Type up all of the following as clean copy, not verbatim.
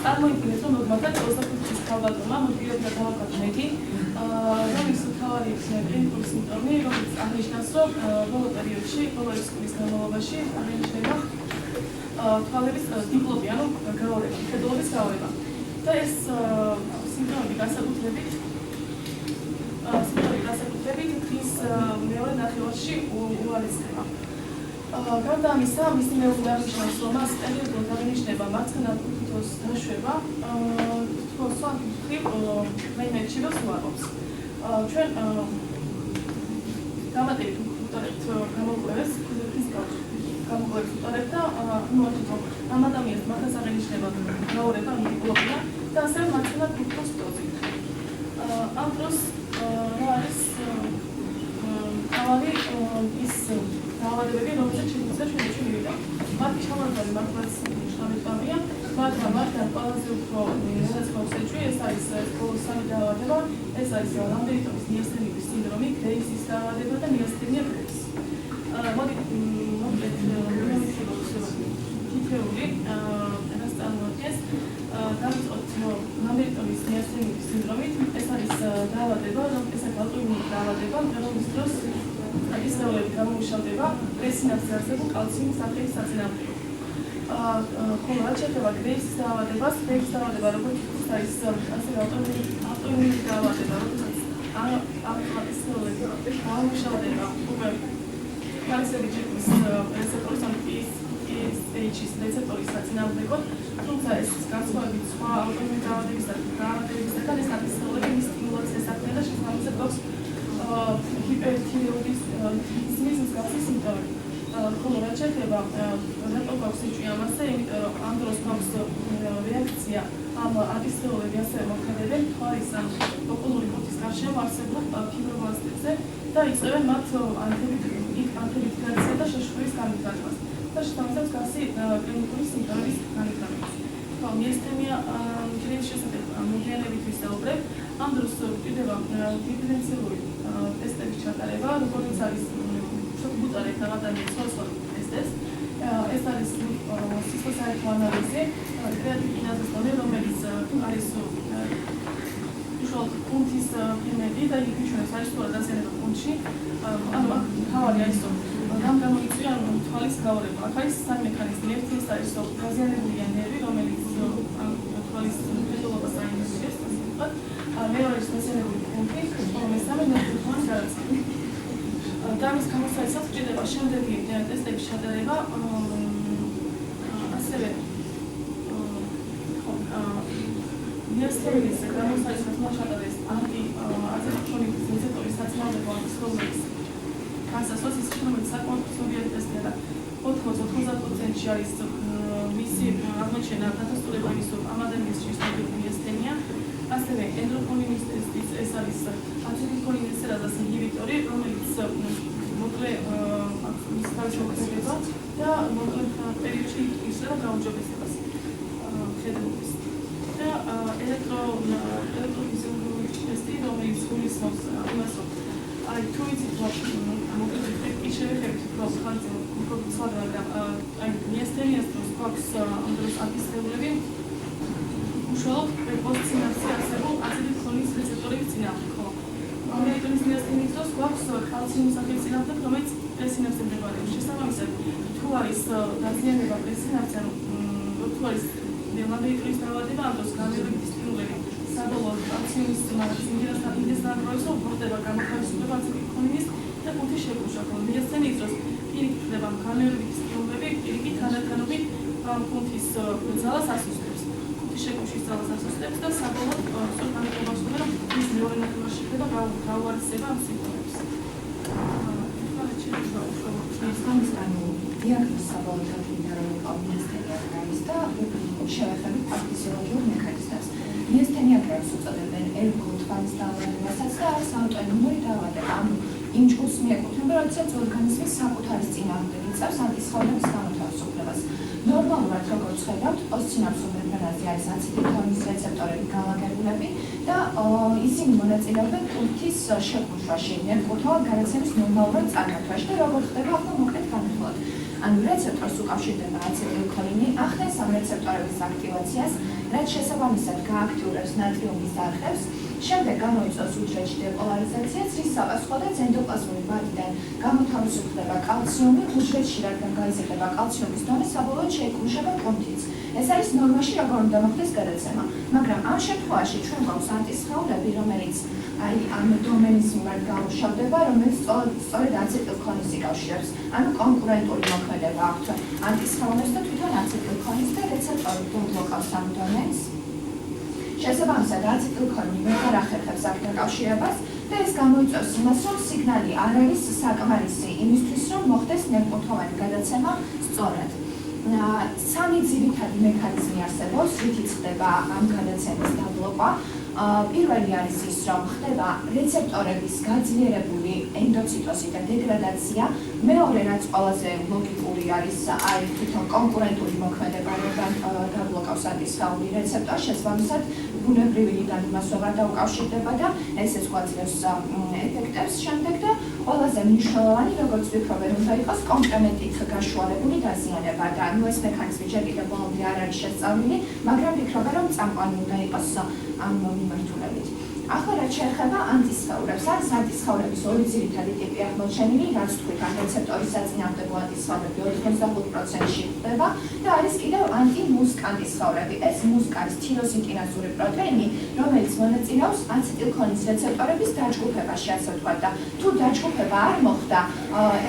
წარმოიდგინეთ, რომ მოგმართ 25 წლის თავდადრომა მოდიოდა დავაკავშირდი, რომლის თავარი კლინიკური სიმპტომი, რომელიც აღნიშნავს, რომ ბოლო პერიოდში, ბოლო წლის განმავლობაში აღინიშნება თვალების დიპლოპია, ანუ გაორება, მხედველობის გაორება. და ეს სიმპტომები განსაკუთრებით დღის მეორე ნახევარში უარესდება. გარდა ამისა, მისი მეუღლე აღნიშნავს, რომ მას პერიოდულად აღინიშნება მარცხენა თითოს დაშვება, თითქოს მხრივ მეინერჩილოს უარყოფს. ჩვენ გამატებით ვუტარებთ გამოკვლევებს, გამოკვლევებს ვუტარებთ და ვიმართოთ, რომ ამ ადამიანს მართლაც აღინიშნება გაორება, დიპლოპია და ასევე მარცხენა თითოს დოზი. ამ დროს რა არის თავი ის დაავადებები, რომელსაც შეგვიძლია ჩვენში მივიდა. მათი ჩამონადენი მართლაც მნიშვნელოვანია, მაგრამ მათგან ყველაზე უფრო შესაძლოა ეს არის ბოლოს სამი დაავადება, ეს არის ლამბერტოვის მიასთენების სინდრომი, გრეისის დაავადება და მიასთენია გრეისი. მოდით თითოეული რას წარმოადგენს დავიწყოთ ლამბერტოვის მიასთენების სინდრომით, ეს არის დაავადება, ეს არის ავტოიმუნური დაავადება, რომლის დროს ისრაელები გამომუშავდება პრესინაფსზე არსებულ კალციუმის სახეების საწინააღმდეგოდ. ხოლო რაც შეეხება გრეისის დაავადებას, გრეისის დაავადება როგორც არის ასევე ავტოიმუნური დაავადება, როდესაც ისრაელები გამომუშავდება უკვე კალციუმის რეცეპტორის ან PSH-ის რეცეპტორის საწინააღმდეგოდ, თუმცა ეს განსხვავებით სხვა ავტოიმუნური დაავადებისგან ეს ისრაელები მის სტიმულაციას აკეთებენ და შესაბამისად გვაქვს ჰიპერთირეოდიზმის მსგავსი სიმპტომები. ხოლო რაც შეეხება რატო გვაქვს სიჩვე ამაზე, იმიტომ რომ ამ დროს გვაქვს რეაქცია ამ ატისრეოლები ასევე მოქმედებენ თვალის ან ოკულური კუთხის გარშემო არსებულ ფიბრობლასტებზე და იწვევენ მათ ანთებითგარცია და შეშურის განვითარებას და შესაბამისად მსგავსი კლინიკური სიმპტომების განვითარებას. მიესთემია გრეისის შესახებ მოგვიანებით ვისაუბრებ. ამ დროს გვჭირდება დიფერენციალური ტესტების ჩატარება, როგორც არის ვუტარებთ ამ ადამიანის სხვადასხვა ტესტებს. ეს არის სისხლისაერთო ანალიზი, კრეატინინაზის დონე, რომელიც არის უშუალოდ კუნთის ფერმენტი და იქვეშ არის თუ არა დაზიანება კუნთში. ანუ აქ თავი არის რომ გამოიწვია თვალის გაორება. აქ არის სამი მექანიზმი. ერთი ის არის რომ დაზიანებულია ნერვი, რომელიც თვალის მხედველობას აინტერესებს. მეორე ის დაზიანებული კუნთი, მესამე ნერვთან გარაცი. და ამის გამოსავალისად გვჭირდება შემდეგი ტესტების ჩატარება, ასევე მიესთემის გამოსავალისად მოჩატარდეს ანტიაცეტილქოლინების რეცეპტორის საწინააღმდეგო антисროლების განსაზღვრის ის რომელიც საკმაოდ ცნობილი ტესტია და 90-90%-ში არის მისი აღმოჩენა დადასტურება ის რომ ამ ადამიანის შესაძლებელი მიესთემია. ასევე ენდოკრინის ტესტიც ეს არის აცეტილქოლინის სერაზას ინჰიბიტორი, რომელიც მოკლე ის თავისუფლდება და მოკლე პერიოდში იწვევს გაუმჯობესებას ხედულობის. და ელექტროფიზიოლოგიური ტესტი, რომელიც გულისხმობს იმას, რომ აი თუ იცით რომ მოკლედ ის შევეხებით რომ ხალხი უფრო ცალ მაგრამ აი მიესთემიას დროს გვაქვს ამ დროს ატისრეულები უშუალოდ პოზიციონაცია არსებულ აცეტილქოლინის რეცეპტორების წინააღმდეგ. ამერიკანის მიესთემის დროს გვაქვს კალციუმის სახეობის წინააღმდეგ, რომელიც პრესინაფსზე მდებარეობს. შესაბამისად, თუ არის დაზიანება პრესინაფსზე, თუ არის ლამბერტოვის დაავადება, ამ დროს განმეორებითი სტიმულები საბოლოოდ კალციუმის სიმდიდრესთან ინდესტრაგროის ხდება გამოხმაურება აცეტილქოლინის და კუნთის შეკუმშვა. მიესთემის დროს პირიქით ხდება განმეორებითი სტიმულები, პირიქით თანდათანობით კუნთის ძალას ასუსტებს. შეკუმშვის ძალას ასუსტებს და საბოლოოდ სწორ განმეორებას ხდება, რომ ის მეორე ნახევარში ხდება გაუარესება ამ სიმპტომებს. დიაგნოზი საბოლოოდ აღიდგა რომ მიესთემია გრამის და შევეხებით ფიზიოლოგიურ მექანიზმებს. მიესთემია გრამს უწოდებენ ერგო თვალის დაავადებასაც და არის ავტოიმუნური დაავადება. ანუ იმ ჯგუფს მიეკუთვნება, როდესაც ორგანიზმი საკუთარი წინააღმდეგ იწევს ანტისხეულების გამოთავისუფლებას. ნორმალურად როგორც ხედავთ, პოსტსინაფსურ მემბრანაზე არის აცეტილქოლინის რეცეპტორები განლაგებულები და ისინი მონაწილეობენ კუნთის შეკუმშვაში, მერკურთვალ განაცემის ნორმალურად წარმართვაში და როგორც ხდება, ახლა მოკლედ განვიხილოთ. ანუ რეცეპტორს უკავშირდება აცეტილქოლინი, ახდენს ამ რეცეპტორების აქტივაციას, რაც შესაბამისად გააქტიურებს ნატრიუმის არხებს, შემდეგ გამოიწვევს უჯრედში დეპოლარიზაციას, რის საპასუხოდაც ენდოპლაზმური ვადიდან გამოთავისუფლდება კალციუმი უჯრედში, რადგან გაიზრდება კალციუმის დონე, საბოლოოდ შეიკუმშება კუნთიც. ეს არის ნორმაში, როგორ უნდა მოხდეს გადაცემა, მაგრამ ამ შემთხვევაში ჩვენ გვაქვს ანტისხეულები, რომელიც ამ დომენის მიმართ გამუშავდება, რომელიც სწორედ აცეტილქოლის იკავშირებს. ანუ კონკურენტული მოქმედება აქვთ ანტისხეულებს და თვითონ აცეტილქოლის და რეცეპტორი ბლოკავს ამ დომენს. შესაბამისად, აცეტილქოლინი ვეღარ ახერხებს აქ დაკავშირებას და ეს გამოიწვევს იმას, რომ სიგნალი არ არის საკმარისი იმისთვის, რომ მოხდეს ნერვკუნთოვანი გადაცემა სწორად. სამი ძირითადი მექანიზმი არსებობს, რითიც ხდება ამ გადაცემის დაბლოკვა. პირველი არის ის, რომ ხდება რეცეპტორების გაძლიერებული ენდოციტოზი და დეგრადაცია. მეორე, რაც ყველაზე ლოგიკური არის თვითონ კონკურენტული მოქმედება, რადგან დაბლოკავს ანტისხეული რეცეპტორს, შესაბამისად ბუნებრივი ლიგანდმასობა დაუკავშირდება და ესეც გვაძლევს ეფექტებს შემდეგ და ყველაზე მნიშვნელოვანი, როგორც ვფიქრობენ, უნდა იყოს კომპლემენტით გაშუალებული დაზიანება და ეს მექანიზმი ჯერ კიდევ ბოლომდე არ არის შესწავლილი, მაგრამ ვფიქრობ, რომ წამყვანი უნდა იყოს ამ მიმართულებით. ახლა რაც შეეხება ანტისხეულებს, არის ანტისხეულების ორი ძირითადი ტიპი აღმოჩენილი, რაც თქვით, ან რეცეპტორის საწინააღმდეგო ანტისხეულები 85%-ში ხდება და არის კიდევ ანტიმუსკ ანტისხეულები. ეს მუსკ არის თიროსინკინაზური პროტეინი, რომელიც მონაწილეობს აცეტილქოლის რეცეპტორების დაჯგუფებაში, ასე ვთქვათ და თუ დაჯგუფება არ მოხდა,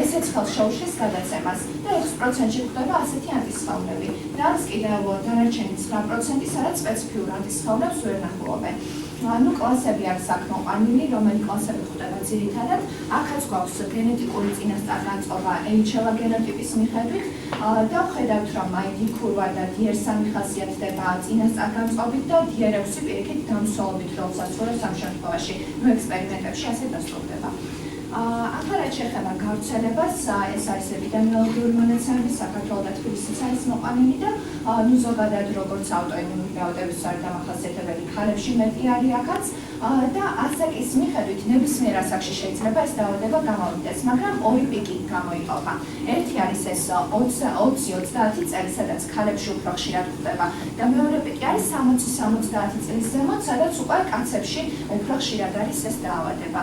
ესეც ხელს შეუშლის გადაცემას და 6%-ში ხდება ასეთი ანტისხეულები. და არის კიდევ დანარჩენი 9%, სადაც სპეციფიურ ანტისხეულებს ვერ ნახულობენ. ანუ კლასები არის აქმოყვანილი, რომელი კლასები ხდება ძირითადად. აქაც გვაქვს გენეტიკური წინასწარ-განწყობა H-ლა გენოტიპის მიხედვით და ვხედავთ, რომ D-ქურვა და DR3 ხასიათდება წინასწარ-განწყობით და DR6 პირიქით დამსვალობით როლს ასრულებს ამ შემთხვევაში. ექსპერიმენტებში ასე დასტურდება. ახლა რაც შეეხება გავრცელებას, ეს არის ეპიდემიოლოგიური მონაცემები, საქართველოს და თბილისის არის მოყვანილი და ზოგადად როგორც აუტოიმუნური დაავადებების დამახასიათებელი ქალებში მეტი არის აქაც და ასაკის მიხედვით ნებისმიერ ასაკში შეიძლება ეს დაავადება გამოვიდეს, მაგრამ ორი პიკი გამოიყოფა. ერთი არის ეს 20-30 წელი, სადაც ქალებში უფრო ხშირად ხდება და მეორე პიკი არის 60-70 წლის ზემოთ, სადაც უკვე კაცებში უფრო ხშირად არის ეს დაავადება.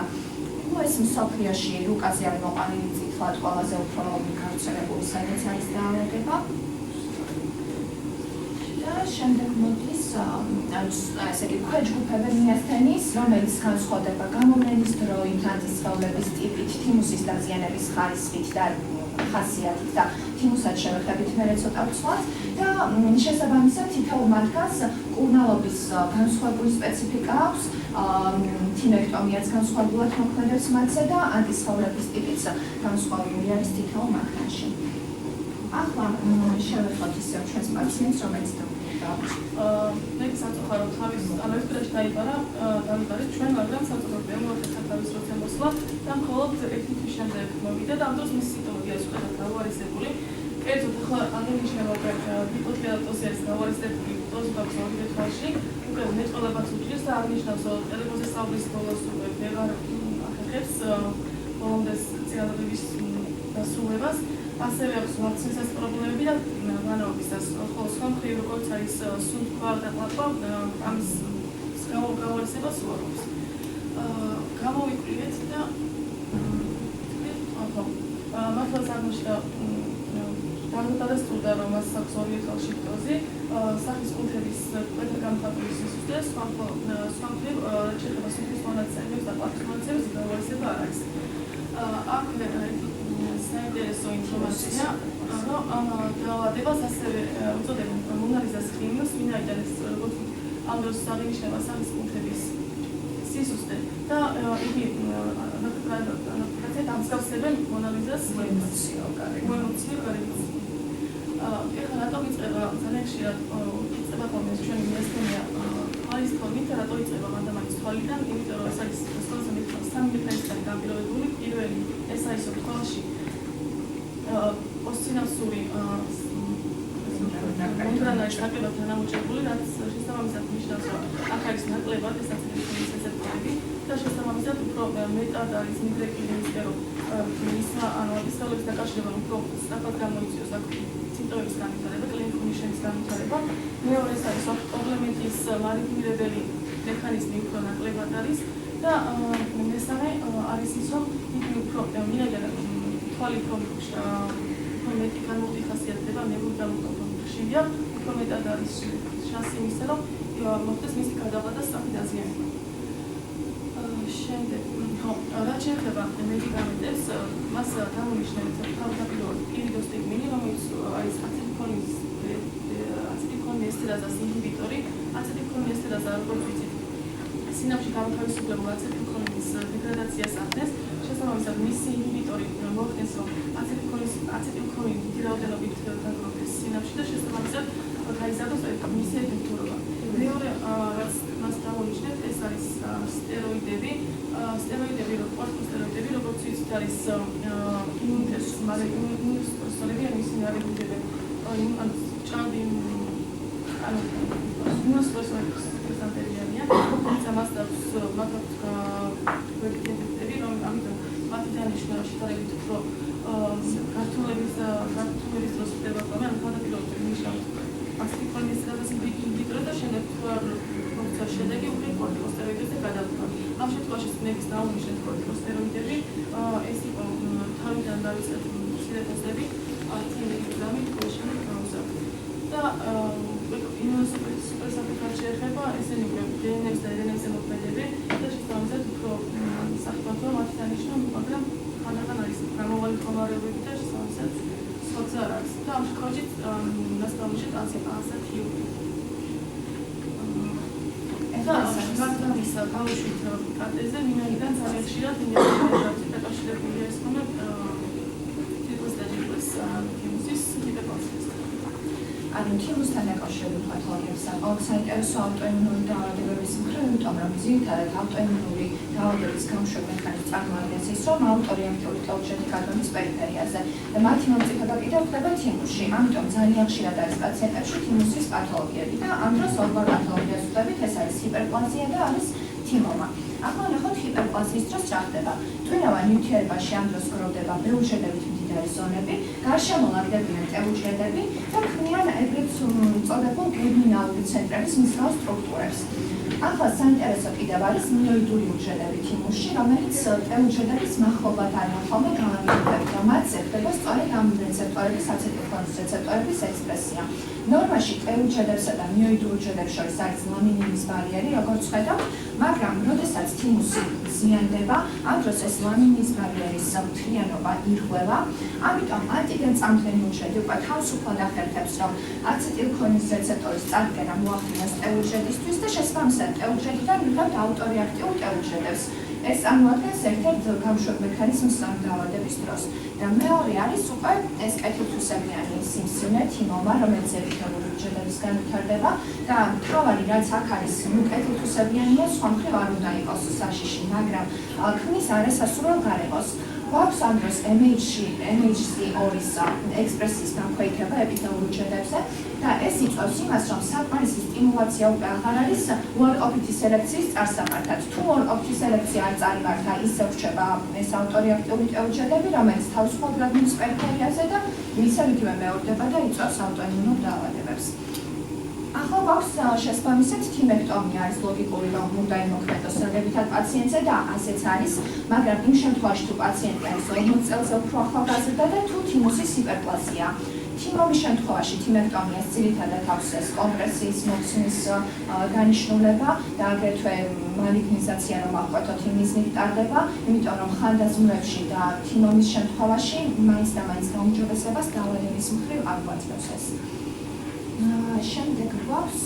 ეს მსოფლიოში რუკაზე არის მოყვანილი წითლად ყველაზე უფრო გავრცელებული, სადაც არის დაავადება. და შემდეგ მოდის ესე იგი ქვეჯგუფები მიასθენის, რომელიც განსხვავდება გამოვლენის დროით, ანტისხეულების ტიპით, თიმუსის დაზიანების ხარისხით და ხასიათით და თიმუსაც შევეხებით მერე ცოტა ვცვლად და შესაბამისად თითოეულ მათგანს კურნალობის განსხვავებული სპეციფიკა აქვს, თიმექტომიაც განსხვავებულად მოქმედებს მათზე და ანტისხეულების ტიპიც განსხვავებული არის თითოეულ მათგანში. ახლა შევეხოთ ისევ ჩვენს პაციენტს, რომელიც მე საწუხარო თავის ამერიკაში დაიბარა ჩვენ, მაგრამ საწუხაროა მოახერხა თავის როცა მოსვლა და მხოლოდ ერთი თვის შემდეგ მოვიდა და ამ დროს მისი სიმპტომები არის გავარისებული. კერძოდ ახლა აღინიშნება, რომ ჰიპოთერატოზი არის გავარისებული დოზი გაქვს ორივე თვალში, უკვე მეტყოლებაც უჭირს და აღნიშნავს, რომ ტელევიზორზე საუბრის ბოლოს უკვე ვეღარ ახერხებს ბოლომდე წინადადების დასრულებას. ასევე აქვს ვაქცინაციის პრობლემები და განაობის და ხოლო სხვა მხრივ როგორც არის სუნთქვა და ყლაპვა ამის გავარისებას უარყოფს. გამოვიკვლიეთ და მართლაც აღმოჩნდა დადასტურდა, რომ მას აქვს ორივე თვალში დოზი, სახის კუნთების ქვედა გამხატული სისუსტე, სხვა მხრივ რაც შეეხება სუნთქვის მონაცემებს და ყლაპვის მონაცემებს გავარისება არ არის. აქ საინტერესო ინფორმაცია, რომ ამ დაავადებას ასევე უწოდებენ მონალიზას ხიმს, ვინაიდან ეს როგორც ამ დროს აღინიშნება სახის კუნთების სისუსტე და იგი ნაკლებად ამსგავსებენ მონალიზას ემოციო გარემოს. ეხლა რატომ იწყება ძალიან ხშირად იწყება ხოლმე ჩვენი მიასθენია თვალის თორმით, რატო იწყება მანდამალის თვალიდან, იმიტომ რომ ეს არის სამი მექანიზმი განპირობებული. პირველი ეს არის თვალში პოსტსინაფსური მომდევნო არის ნაკლებად დამოჭებული, რაც შესაბამისად ნიშნავს, რომ აქ არის ნაკლებად ეს აცეტილქოლინის რეცეპტორები და შესაბამისად უფრო მეტად არის მიდრეკილი იმისკენ, რომ მისმა აბისალების დაკავშირება უფრო სწრაფად გამოიწვიოს აქ სიმპტომების განვითარება, კლინიკური ნიშნების განვითარება. მეორე ეს არის კომპლემენტის მარიგნირებელი მექანიზმი უფრო ნაკლებად არის და მესამე არის ის, რომ იგი უფრო მინაგენ თვალი უფრო მეტი განმოხდი ხასიათდება, მეგობრებთან ხშირია, უფრო მეტად არის შანსი იმისა, რომ მოხდეს მისი გადაღება და სწრაფი დაზიანება. შემდეგ, რაც შეეხება მედიკამენტებს, მას გამონიშნეთ თავდაპირველად პირიდოსტიგმინი, რომელიც არის აცეტილქოლინესტერაზას ინჰიბიტორი. აცეტილქოლინესტერაზა, როგორც ვიცით, სინაფსში გამთავისუფლებულ აცეტილქოლინის დეგრადაციას ახდენს. შესაბამისად, მისი ინჰიბიტორი მოახდენს, რომ აცეტილქოლინი დიდი რაოდენობით გაგროვდეს სინაფსში და შესაბამისად გაიზარდოს მისი ეფექტურობა. მეორე, რაც მას დავუნიშნებთ, ეს არის სტეროიდები. სტეროიდები, კორტიკოსტეროიდები, როგორც ვიცით, არის იმუნოსუპრესორები, ან ისინი არეგულირებენ ჭამდი იმუნოსუპრესორების პრეზენტებიანია. თუმცა მას აქვს ვერტიფიკები, რომ ამიტომ მათი დანიშნა შედარებით უფრო გართულების დროს ხდება ხოლმე, ან თავდაპირველად ნიშნავს აცეტილქოლინესტერაზას ინჰიბიტორი და შემდეგ როცა შედეგი უკვე კორტიკოსტეროიდებზე გადავდგა. ამ შემთხვევაში ნექს დავუნიშნეთ კორტიკოსტეროიდები, ეს იყო თავიდან დავიწყეთ მცირე დოზები 10 მგ გულშემო გამოსავთ. და იმუნოსუპრესორებთან შეეხება, ესენი უკვე დნმ-ს და რნმ-ზე მოქმედებენ და შესაბამისად უფრო საფრთხეა მათი დანიშნა, მაგრამ ხანდახან არის გამოვალი მდგომარეობები და შესაბამისად სოცა არ არის. და ამ შემთხვევაში მას დავუშვით ანსათიური. მაგდამის გავუშვით კარტეზე, მინაიდან ძალიან ხშირად ინიაციატივით დაკავშირებულია ეს ხომ თითქოს დაჯერებს თიმუსის ჰიპერპლაზიას. ანუ თიმუსთან დაკავშირებული პათოლოგიების საყოველთაოდ საინტერესო ავტოიმუნური დაავადებების მხრივ, იმიტომ რომ ძირითადად ავტოიმუნური დაავადების გამშვებ მექანიზმს წარმოადგენს ის, რომ ავტორეაქტიული ტელჩეთი გადმოდის პერიფერიაზე და მათი მომწიფება კიდევ ხდება თიმუსში. ამიტომ ძალიან ხშირად არის პაციენტებში თიმუსის პათოლოგიები და ამ დროს ორგვარ პათოლოგიას ვხვდებით, ეს არის ჰიპერპლაზია და არის თიმომა. ახლა ნახოთ ჰიპერპლაზიის დროს რა ხდება. ტვინავა ნივთიერებაში ამ დროს გროვდება ბევრშედებით მდიდარი ზონები, გარშემო ლაგდებიან ტელუჩედები და ქმნიან ეგრეთ წოდებულ გერმინალური ცენტრების მსგავს სტრუქტურებს. ახლა საინტერესო კიდევ არის მიოიდური უჯრედები თიმუსში, რომელიც ტელუჩედების მახლობლად არიან ხოლმე გამაგრებული და მათზე ხდება სწორედ ამ რეცეპტორების, აცეტილქოლინის რეცეპტორების ექსპრესია. ნორმაში ტელუჩედებსა და მიოიდურ უჯრედებს შორის არის ლამინინის ბარიერი, როგორც ხედავთ, მაგრამ როდესაც თიმუსი ზიანდება, ამ დროს ეს ლამინის ბარიერის მთლიანობა ირღვევა, ამიტომ ანტიგენ-წამთენი უჯრედი უკვე თავისუფლად ახერხებს, რომ აცეტილქოლინის რეცეპტორის წარდგენა მოახდინოს ტელუჩედისთვის და შესაბამისად ტელუჩედიდან ვიღებთ ავტორეაქტიულ ტელუჩედებს. ეს წარმოადგენს ერთ-ერთ გამშვებ მექანიზმს ამ დაავადების დროს. და მეორე არის უკვე ეს კეთილთვისებიანი სიმსივნე თიმომა, რომელიც ეპითელური უჯრედების განვითარდება და მთავარი რაც აქ არის კეთილთვისებიანია, სხვა მხრივ არ უნდა იყოს საშიში, მაგრამ ქმნის არასასურველ გარემოს. გვაქვს ამ დროს MHC2-ის ექსპრესიის განქვეითება ეპითელურ უჯრედებზე და ეს იწვევს იმას, რომ საკმარისი სტიმულაცია უკვე აღარ არის უარყოფითი სელექციის წარსაბარდად. თუ უარყოფითი სელექცია არ წარიმართა, ისე რჩება ეს ავტორეაქტიული ტელუჩედები, რომელიც თავისუფლად გადმოდის პერიფერიაზე და მისივე მეორდება და იწვევს ავტოიმუნურ დაავადებებს. ახლა გვაქვს შესაბამისად თიმექტომია არის ლოგიკური, რომ უნდა იმოქმედოს სრდებითად პაციენტზე და ასეც არის, მაგრამ იმ შემთხვევაში თუ პაციენტი არის 40 წელზე უფრო ახალგაზრდა და თუ თიმუსის ჰიპერპლაზია. თიმომის შემთხვევაში თიმექტომიას ძირითადად აქვს ეს კომპრესიის მოხსნის განიშნულება და აგრეთვე მალიგნიზაცია რომ აღკვეთოთ იმ მიზნით ტარდება, იმიტომ რომ ხანდაზმულებში და თიმომის შემთხვევაში მაინც და მაინც გაუმჯობესებას დაავადების მხრივ არ გვაძლევს ეს. შემდეგ გვაქვს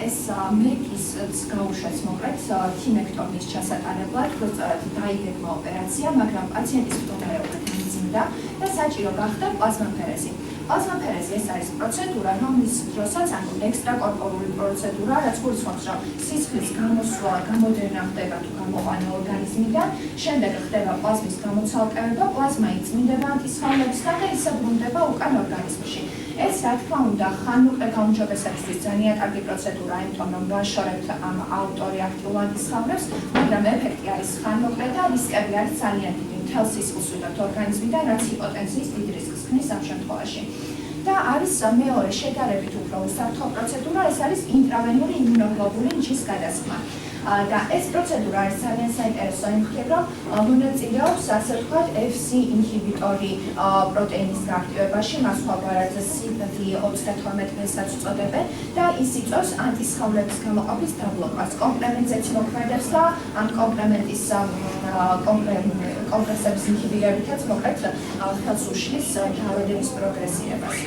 ეს მეკისს გაუშვეს მოკლედ თიმექტომიის ჩასატარებლად, სწორედ დაიგეგმა ოპერაცია, მაგრამ პაციენტის მდგომარეობა დამძიმდა და საჭირო გახდა პლაზმაფერეზი. პლაზმაფერეზი ეს არის პროცედურა, რომლის დროსაც ანუ ექსტრაკორპორული პროცედურა, რაც გულისხმობს, რომ სისხლის გამოსვლა, გამოდენა ხდება თუ გამოყვანა ორგანიზმიდან, შემდეგ ხდება პლაზმის გამოცალკევება, პლაზმა იწმინდება ანტისხეულებისგან და ისე ბრუნდება უკან ორგანიზმში. ეს რა თქმა უნდა ხანმოკლე გაუმჯობესებისთვის ძალიან კარგი პროცედურაა, იმიტომ რომ ვაშორებთ ამ ავტორი აქტიურად ისხავნებს, მაგრამ ეფექტი არის ხანმოკლე და რისკები არის ძალიან დიდი. მთელ სისხლს ვიდათ ორგანიზმიდან, რაც ჰიპოტენზიის დიდ რისკს ქმნის ამ შემთხვევაში. და არის მეორე შედარებით უფრო უსაფრთხო პროცედურა, ეს არის ინტრავენური იმუნოგლობულინ G-ს გადასხმა. და ეს პროცედურა არის ძალიან საინტერესო იმ მხრივ, რომ მონაწილეობს ასე ვთქვათ FC ინჰიბიტორი პროტეინის გააქტივებაში, მას ხვალარად CD32-ს უწოდებენ და ის იწვევს ანტისხეულების გამოყოფის დაბლოკებას. კომპლემენტზეც მოქმედებს და ამ კომპლემენტის კომპლექსების ინჰიბირებითაც მოკლედ ხელს უშლის დაავადების პროგრესირებას.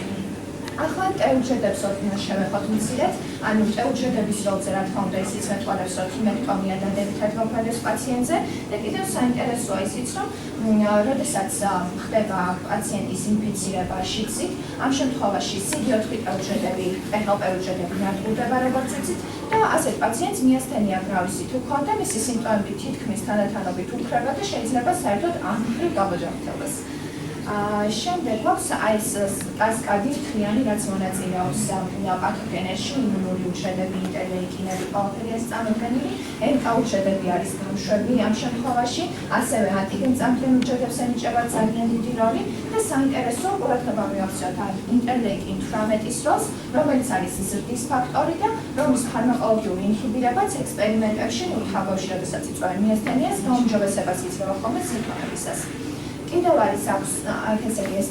ახლა ტეუჯედებს შევეხოთ მცირედ, ანუ ტეუჯედების როლზე რა თქმა უნდა ისიც მეტყველებს, რომ ჰემექტომია დადებითად მოქმედებს პაციენტზე და კიდევ საინტერესოა ისიც, რომ როდესაც ხდება პაციენტის ინფიცირება შიდსით, ამ შემთხვევაში CD4 ტეუჯედები, პეჰლპეუჯედები ნადგურდება როგორც ვიცით და ასეთ პაციენტს მიასთენია გრავისი თუ ქონდა, მისი სიმპტომები თითქმის თანდათანობით უკრება და შეიძლება საერთოდ ამ მხრივ გამოჯანმრთელდეს. შემდეგ გვაქვს ეს კასკადი ფრთიანი, რაც მონაწილეობს პათოგენებში, იმუნური უჯრედები, ინტერლეიკინები, ყველაფერი ეს წარმოქმნილი, NK უჯრედები არის გამშვები ამ შემთხვევაში, ასევე ანტიგენ-წამფრენ უჯრედებს ენიჭება ძალიან დიდი როლი და საინტერესო ყურადღება მივაქციოთ ინტერლეიკინ 18-ის როლს, რომელიც არის ზრდის ფაქტორი და რომის ფარმაკოლოგიური ინჰიბირებაც ექსპერიმენტებში თავში, როდესაც იწვევენ მიასთენიას, გაუმჯობესებას იძლევა ხოლმე სიმპტომებისას. კიდევ არის აქვს ესე იგი ეს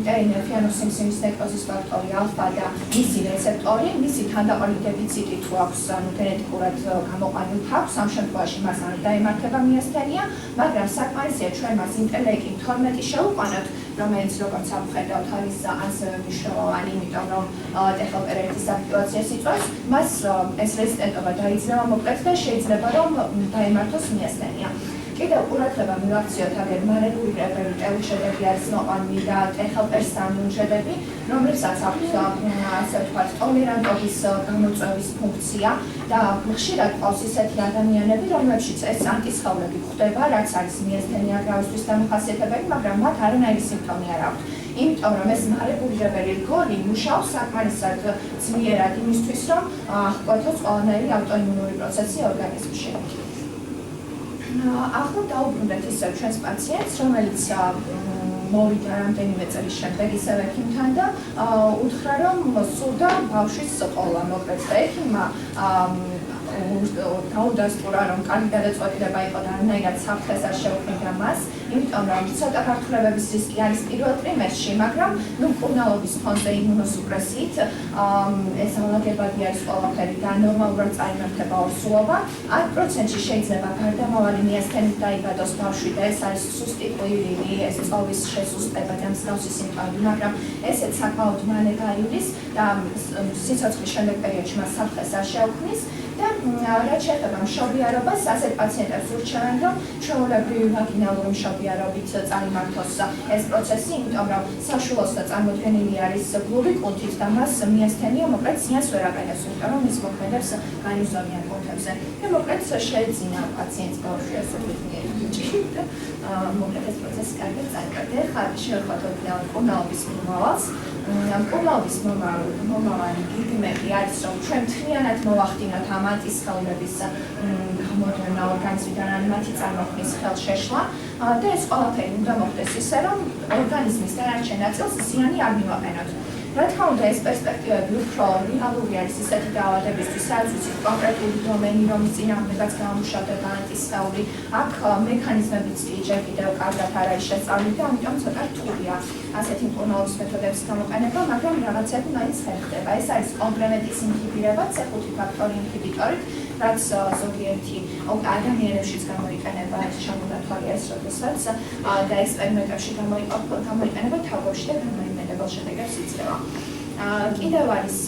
ტერინოფიანოსიმსიმის ნეკროზის ფაქტორი ალფა და მისი რეცეპტორი, მისი თანდაყოლი დეფიციტი თუ აქვს გენეტიკურად გამოყვანილ ფაქს, ამ შემთხვევაში მას არ დაემართება მიასთენია, მაგრამ საკმარისია ჩვენ მას ინტერლეიკინ 12 შევუყვანოთ, რომელიც როგორც ამხედავთ არის ასევე მნიშვნელოვანი, იმიტომ რომ ტეხოპერეთის აქტივაციას იწვევს, მას ეს რეზისტენტობა დაიძლევა მოკლედ და შეიძლება რომ დაემართოს მიასთენია. კიდევ ყურადღება მივაქციოთ აგერ მარელური ტეუჯედები არის მოყვანილი და ტეხელპერსანი უჯრედები, რომლებსაც აქვს ასე ვთქვათ ტოლერანტობის გამოწვევის ფუნქცია და ხშირად ყავს ისეთი ადამიანები, რომლებშიც ეს ანტისხეულები გვხვდება, რაც არის მიასთენია გრავისთვის დამახასიათებელი, მაგრამ მათ არანაირი სიმპტომი არ აქვთ. იმიტომ რომ ეს მარეგულირებელი რგოლი მუშაობს საკმარისად ძლიერად იმისთვის, რომ აღკვეთოს ყველანაირი ავტოიმუნური პროცესი ორგანიზმში. ახლა დაუბრუნდეთ ისევ ჩვენს პაციენტს, რომელიც მოვიდა რამდენიმე წლის შემდეგ ისევ ექიმთან და უთხრა, რომ სურდა ბავშვის ყოლა მოკლედ და ექიმმა დაუდასტურა, რომ კარგი გადაწყვეტილება იყო და არანაირად საფრთხეს არ შეუქმნიდა მას, იმიტომ რომ ცოტა გართულებების რისკი არის პირველ ტრიმესტრში, მაგრამ მკურნალობის ფონზე იმუნოსუპრესიით ეს ალაგებადი არის ყველაფერი და ნორმალურად წაიმართება ორსულობა. 10%-ში შეიძლება გარდამავალი მიასთენით დაიბადოს ბავშვი და ეს არის სუსტი ყვირილი, ეს წოვის შესუსტება და მსგავსი სიმპტომები, მაგრამ ესეც საკმაოდ მალე გაივლის და სიცოცხლის შემდეგ პერიოდში მას საფრთხეს არ შეუქმნის. და რაც შეეხება მშობიარობას, ასეთ პაციენტებს ურჩევენ, რომ ჩვეულებრივი ვაგინალური მშობიარობით წაიმართოს ეს პროცესი, იმიტომ რომ საშუალოს წარმოდგენილი არის გლუვი კუნთით და მას მიასთენია მოკლედ ზიანს ვერ აყენებს, იმიტომ რომ ის მოქმედებს განივზონიან კუნთებზე. და მოკლედ შეეძინა პაციენტს ბავშვი ასეთ ბიჭი და მოკლედ ეს პროცესი კარგად წარკვეთა. ხა შევხვდით მკურნალობის მომავალს. მკურნალობის მომავალი გიგიმები არის, რომ ჩვენ მთლიანად მოვახდინოთ ამ ანტისხეულების გამოდევნა ორგანიზმიდან ან მათი წარმოქმნის ხელშეშლა და ეს ყველაფერი უნდა მოხდეს ისე, რომ ორგანიზმის დანარჩენ ნაწილს ზიანი არ მივაყენოთ. რა თქმა უნდა, ეს პერსპექტივები უფრო რეალური არის ისეთი დაავადებისთვის, სადაც ვიცით კონკრეტული დომენი, რომლის წინააღმდეგაც გამომუშავდება ანტისხეული, აქ მექანიზმებიც ჯერ კიდევ კარგად არ არის შესწავლილი და ამიტომ ცოტა რთულია ასეთი მკურნალობის მეთოდების გამოყენება, მაგრამ რაღაცები მაინც ხერხდება. ეს არის კომპლემენტის ინჰიბირება, C5 ფაქტორი ინჰიბიტორით, რაც ზოგიერთი ადამიანებშიც გამოიყენება, ეს შემონათვალია ეს როდესაც და ექსპერიმენტებში გამოიყენება თავებში და გამოიმედებელ შედეგებს იძლევა. კიდევ არის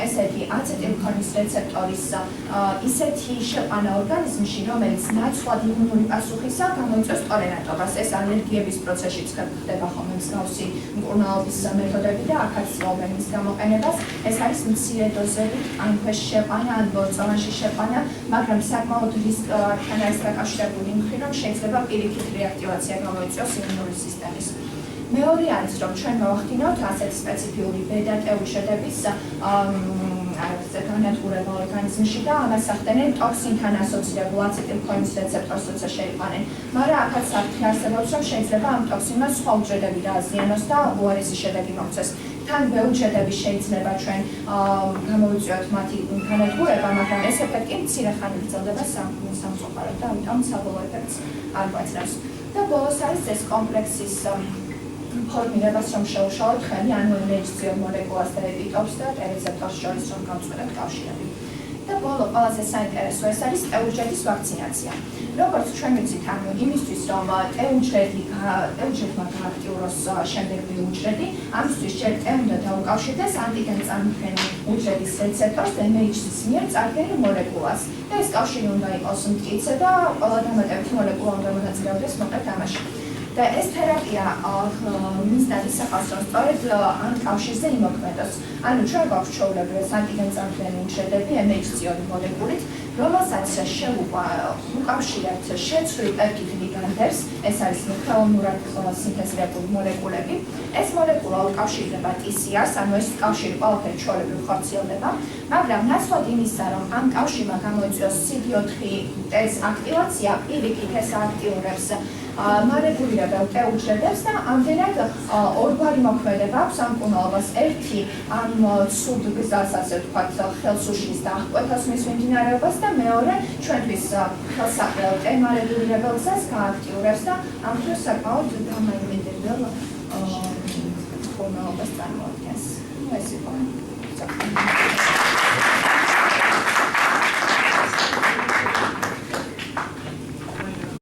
ესეთი აცეტილქოლის რეცეპტორის ისეთი შეყვანა ორგანიზმში, რომელიც ნაცვლად იმუნური პასუხისა გამოიწვევს ტოლერანტობას. ეს ალერგიების პროცესშიც ხდება ხოლმე მსგავსი მკურნალობის მეთოდები და აქაც ცდილობენ მის გამოყენებას. ეს არის მცირე დოზებით ანქვეშ შეყვანა ან ბორწოვანში შეყვანა, მაგრამ საკმაოდ რისკთან არის დაკავშირებული იმ მხრივ, რომ შეიძლება პირიქით რეაქტივაცია გამოიწვიოს იმუნური სისტემის. მეორე არის, რომ ჩვენ მოვახდინოთ ასეთ სპეციფიური ბედა-ტეუჩედების განადგურება ორგანიზმში და ამას ახდენენ ტოქსინთან ასოცირებულ აცეტილქოლინის რეცეპტორს, როცა შეიყვანენ. მაგრამ აქაც საფრთხე არსებობს, რომ შეიძლება ამ ტოქსინმა სხვა უჯრედები დააზიანოს და უარესი შედეგი მოგვცეს. თან ბეუჯრედები შეიძლება ჩვენ გამოვიწვიოთ მათი განადგურება, მაგრამ ეს ეფექტი მცირე ხანი გრძელდება სამწუხაროდ და ამიტომ საბოლოო ეფექტს არ გვაძლევს. და ბოლოს არის ეს კომპლექსის ფორმირებას, რომ შევშალოთ ხელი, ანუ MHC მოლეკულას და ეპიტოპს და რეცეპტორს შორის რომ გავწყვეტოთ კავშირები. და ბოლო ყველაზე საინტერესო ეს არის ტეუჯრედის ვაქცინაცია. როგორც ჩვენ ვიცით, ანუ იმისთვის, რომ ტეუჯრედმა გააქტიუროს შემდეგი უჯრედი, ამისთვის ჯერ ტე უნდა დაუკავშირდეს ანტიგენ წარმოქმნილი უჯრედის რეცეპტორს MHC-ის მიერ წარდგენილ მოლეკულას. და ეს კავშირი უნდა იყოს მტკიცე და ყველა დამატებითი მოლეკულა უნდა მონაწილეობდეს მოკლედ ამაში. და ეს თერაპია მისდან ისახავს, რომ სწორედ ამ კავშირზე იმოქმედოს. ანუ ჩვენ გვაქვს ჩვეულებრივ ანტიგენ წარმოქმნილი უჯრედები MHC-2 მოლეკულით, რომელსაც უკავშირებთ შეცვლილ პეპტიდ ლიგანდებს, ეს არის მეთაონურად სინთეზირებული მოლეკულები. ეს მოლეკულა უკავშირდება TCR-ს, ანუ ეს კავშირი ყველაფერი ჩვეულებრივ ხორციელდება, მაგრამ ნაცვლად იმისა, რომ ამ კავშირმა გამოიწვიოს CD4-ს აქტივაცია, პირიქით ეს აქტიურებს მარეგულირებელ ტეუჯრედებს და ამდენად ორგვარი მოქმედება აქვს ამ კუნალობას. ერთი ამ ცუდ გზას, ასე ვთქვათ, ხელს უშლის და აღკვეთას მის მიმდინარეობას და მეორე ჩვენთვის ხელსაყრელ მარეგულირებელ გზას გააქტიურებს და ამ დროს საკმაოდ დამაიმედებელ კუნალობას წარმოადგენს. ეს იყო.